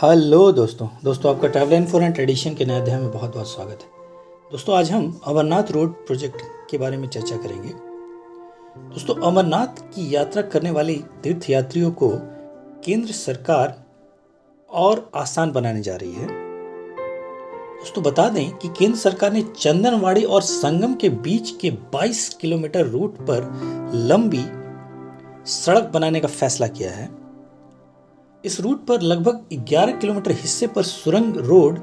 Hello दोस्तों आपका travel info and tradition के नए अध्याय में बहुत बहुत स्वागत है। दोस्तों आज हम अमरनाथ रोड प्रोजेक्ट के बारे में चर्चा करेंगे। दोस्तों अमरनाथ की यात्रा करने वाले तीर्थयात्रियों को केंद्र सरकार और आसान बनाने जा रही है। दोस्तों बता दें कि केंद्र सरकार ने चंदनवाड़ी और संगम के बीच के 22 किलोमीटर रूट पर लंबी सड़क बनाने का फैसला किया है। इस रूट पर लगभग 11 किलोमीटर हिस्से पर सुरंग रोड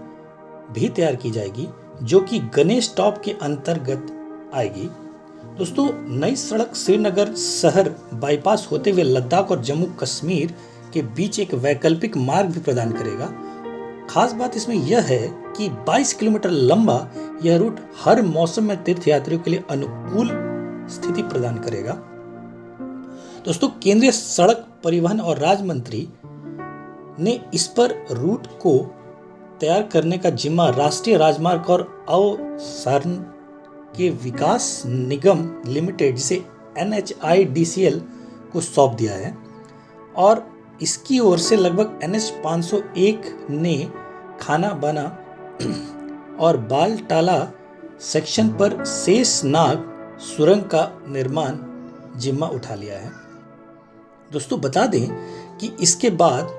भी तैयार की जाएगी, जो कि गणेश टॉप के अंतर्गत आएगी। दोस्तों नई सड़क श्रीनगर शहर बाईपास होते हुए लद्दाख और जम्मू कश्मीर के बीच एक वैकल्पिक मार्ग भी प्रदान करेगा। खास बात इसमें यह है कि 22 किलोमीटर लंबा यह रूट हर मौसम में तीर्थयात्रियों के लिए अनुकूल स्थिति प्रदान करेगा। दोस्तों केंद्रीय सड़क परिवहन और राज्य मंत्री ने इस पर रूट को तैयार करने का जिम्मा राष्ट्रीय राजमार्ग और अवसरण के विकास निगम लिमिटेड जिसे NHIDCL को सौंप दिया है और इसकी ओर से लगभग NH 501 ने खाना बना और बालटाला सेक्शन पर शेषनाग सुरंग का निर्माण जिम्मा उठा लिया है। दोस्तों बता दें कि इसके बाद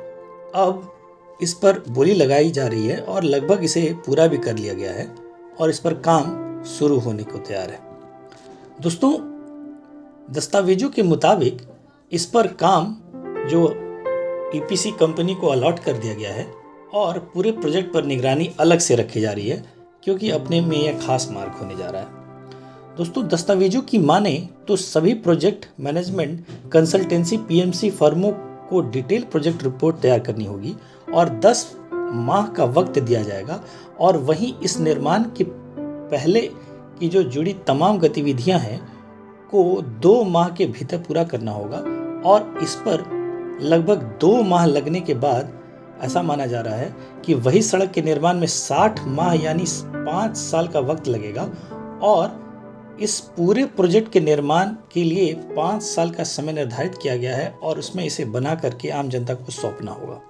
अब इस पर बोली लगाई जा रही है और लगभग इसे पूरा भी कर लिया गया है और इस पर काम शुरू होने को तैयार है। दोस्तों दस्तावेजों के मुताबिक इस पर काम जो EPC कंपनी को अलॉट कर दिया गया है और पूरे प्रोजेक्ट पर निगरानी अलग से रखी जा रही है, क्योंकि अपने में यह खास मार्ग होने जा रहा है। दोस्तों दस्तावेजों की माने तो सभी प्रोजेक्ट मैनेजमेंट कंसल्टेंसी PMC फर्मों को डिटेल प्रोजेक्ट रिपोर्ट तैयार करनी होगी और 10 माह का वक्त दिया जाएगा और वहीं इस निर्माण के पहले की जो जुड़ी तमाम गतिविधियां हैं को 2 माह के भीतर पूरा करना होगा और इस पर लगभग 2 माह लगने के बाद ऐसा माना जा रहा है कि वही सड़क के निर्माण में 60 माह यानी 5 साल का वक्त लगेगा और इस पूरे प्रोजेक्ट के निर्माण के लिए 5 साल का समय निर्धारित किया गया है और उसमें इसे बना करके आम जनता को सौंपना होगा।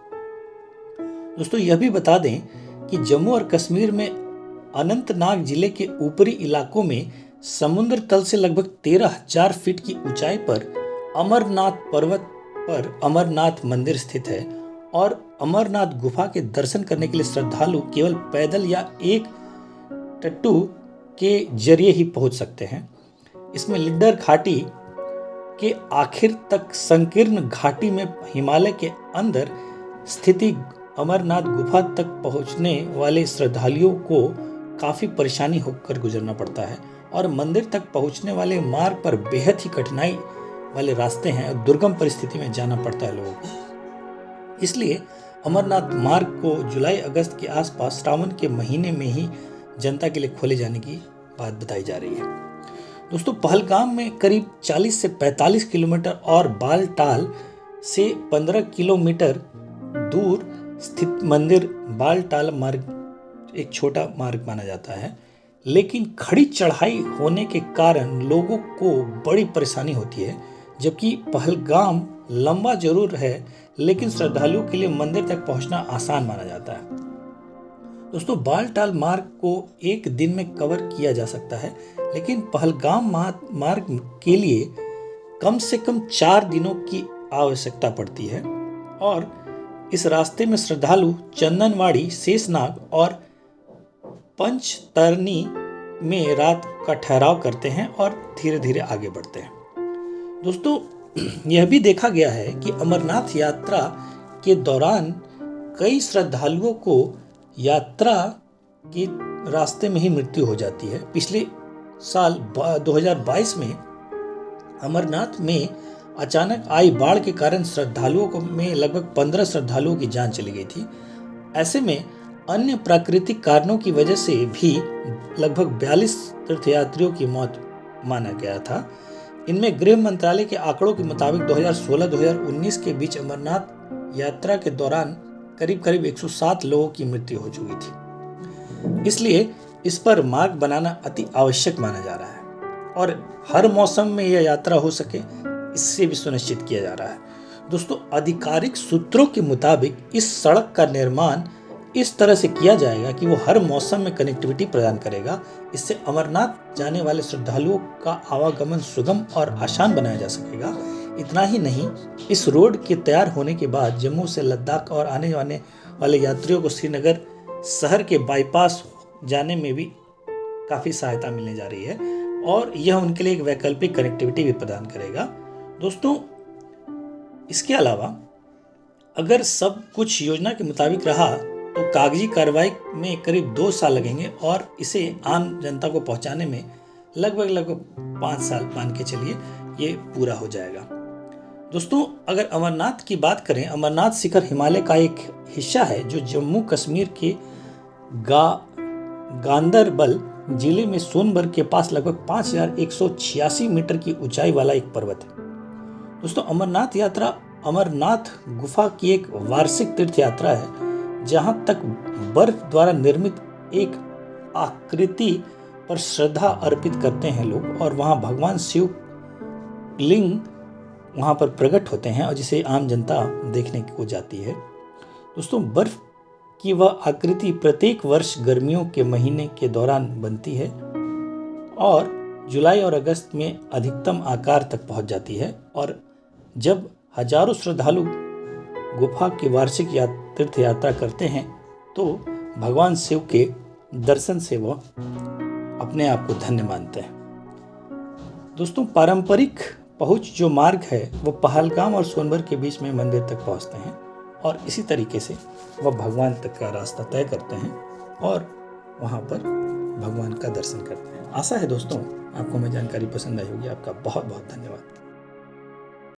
दोस्तों यह भी बता दें कि जम्मू और कश्मीर में अनंतनाग जिले के ऊपरी इलाकों में समुद्र तल से लगभग 13,000 फीट की ऊंचाई पर अमरनाथ पर्वत पर अमरनाथ मंदिर स्थित है और अमरनाथ गुफा के दर्शन करने के लिए श्रद्धालु केवल पैदल या एक टट्टू के जरिए ही पहुंच सकते हैं। इसमें लिड्डर घाटी के आखिर तक संकीर्ण घाटी में हिमालय के अंदर स्थिति अमरनाथ गुफा तक पहुंचने वाले श्रद्धालुओं को काफी परेशानी होकर गुजरना पड़ता है और मंदिर तक पहुंचने वाले मार्ग पर बेहद ही कठिनाई वाले रास्ते हैं और दुर्गम परिस्थिति में जाना पड़ता है लोगों को। इसलिए अमरनाथ मार्ग को जुलाई अगस्त के आसपास श्रावण के महीने में ही जनता के लिए खोले जाने की बात बताई जा रही है। दोस्तों पहलगाम में करीब 40 से 45 किलोमीटर और बालटाल से 15 किलोमीटर दूर स्थित मंदिर बालटाल मार्ग एक छोटा मार्ग माना जाता है, लेकिन खड़ी चढ़ाई होने के कारण लोगों को बड़ी परेशानी होती है। जबकि पहलगाम लंबा जरूर है, लेकिन श्रद्धालुओं के लिए मंदिर तक पहुंचना आसान माना जाता है। दोस्तों बालटाल मार्ग को एक दिन में कवर किया जा सकता है, लेकिन पहलगाम मार्ग के लिए कम से कम 4 दिनों की आवश्यकता पड़ती है और इस रास्ते में श्रद्धालु चंदनवाड़ी, शेषनाग और पंचतरनी में रात का ठहराव करते हैं और धीरे धीरे आगे बढ़ते हैं। दोस्तों यह भी देखा गया है कि अमरनाथ यात्रा के दौरान कई श्रद्धालुओं को यात्रा के रास्ते में ही मृत्यु हो जाती है। पिछले साल 2022 में अमरनाथ में अचानक आई बाढ़ के कारण श्रद्धालुओं में लगभग 15 श्रद्धालुओं की जान चली गई थी। ऐसे में अन्य प्राकृतिक कारणों की वजह से भी लगभग 42 तीर्थयात्रियों की मौत माना गया था। इनमें गृह मंत्रालय के आंकड़ों के मुताबिक 2016-2019 के बीच अमरनाथ यात्रा के दौरान करीब 107 लोगों की मृत्यु हो चुकी थी। इसलिए इस पर मार्ग बनाना अति आवश्यक माना जा रहा है और हर मौसम में यह यात्रा हो सके इससे भी सुनिश्चित किया जा रहा है। दोस्तों आधिकारिक सूत्रों के मुताबिक इस सड़क का निर्माण इस तरह से किया जाएगा कि वो हर मौसम में कनेक्टिविटी प्रदान करेगा। इससे अमरनाथ जाने वाले श्रद्धालुओं का आवागमन सुगम और आसान बनाया जा सकेगा। इतना ही नहीं, इस रोड के तैयार होने के बाद जम्मू से लद्दाख और आने जाने वाले यात्रियों को श्रीनगर शहर के बाईपास जाने में भी काफ़ी सहायता मिलने जा रही है और यह उनके लिए एक वैकल्पिक कनेक्टिविटी भी प्रदान करेगा। दोस्तों इसके अलावा अगर सब कुछ योजना के मुताबिक रहा तो कागजी कार्रवाई में करीब 2 साल लगेंगे और इसे आम जनता को पहुंचाने में लगभग 5 साल मान के चलिए ये पूरा हो जाएगा। दोस्तों अगर अमरनाथ की बात करें, अमरनाथ शिखर हिमालय का एक हिस्सा है जो जम्मू कश्मीर के गांदरबल जिले में सोनबर्ग के पास लगभग 5186 मीटर की ऊंचाई वाला एक पर्वत है। दोस्तों अमरनाथ यात्रा अमरनाथ गुफा की एक वार्षिक तीर्थ यात्रा है जहां तक बर्फ द्वारा निर्मित एक आकृति पर श्रद्धा अर्पित करते हैं लोग और वहां भगवान शिव लिंग वहां पर प्रकट होते हैं और जिसे आम जनता देखने को जाती है। दोस्तों बर्फ की वह आकृति प्रत्येक वर्ष गर्मियों के महीने के दौरान बनती है और जुलाई और अगस्त में अधिकतम आकार तक पहुंच जाती है और जब हजारों श्रद्धालु गुफा की वार्षिक तीर्थ यात्रा करते हैं तो भगवान शिव के दर्शन से वह अपने आप को धन्य मानते हैं। दोस्तों पारंपरिक पहुंच जो मार्ग है वो पहलगाम और सोनबर्ग के बीच में मंदिर तक पहुंचते हैं और इसी तरीके से वह भगवान तक का रास्ता तय करते हैं और वहां पर भगवान का दर्शन करते हैं। आशा है दोस्तों आपको मेरी जानकारी पसंद आई होगी। आपका बहुत बहुत धन्यवाद।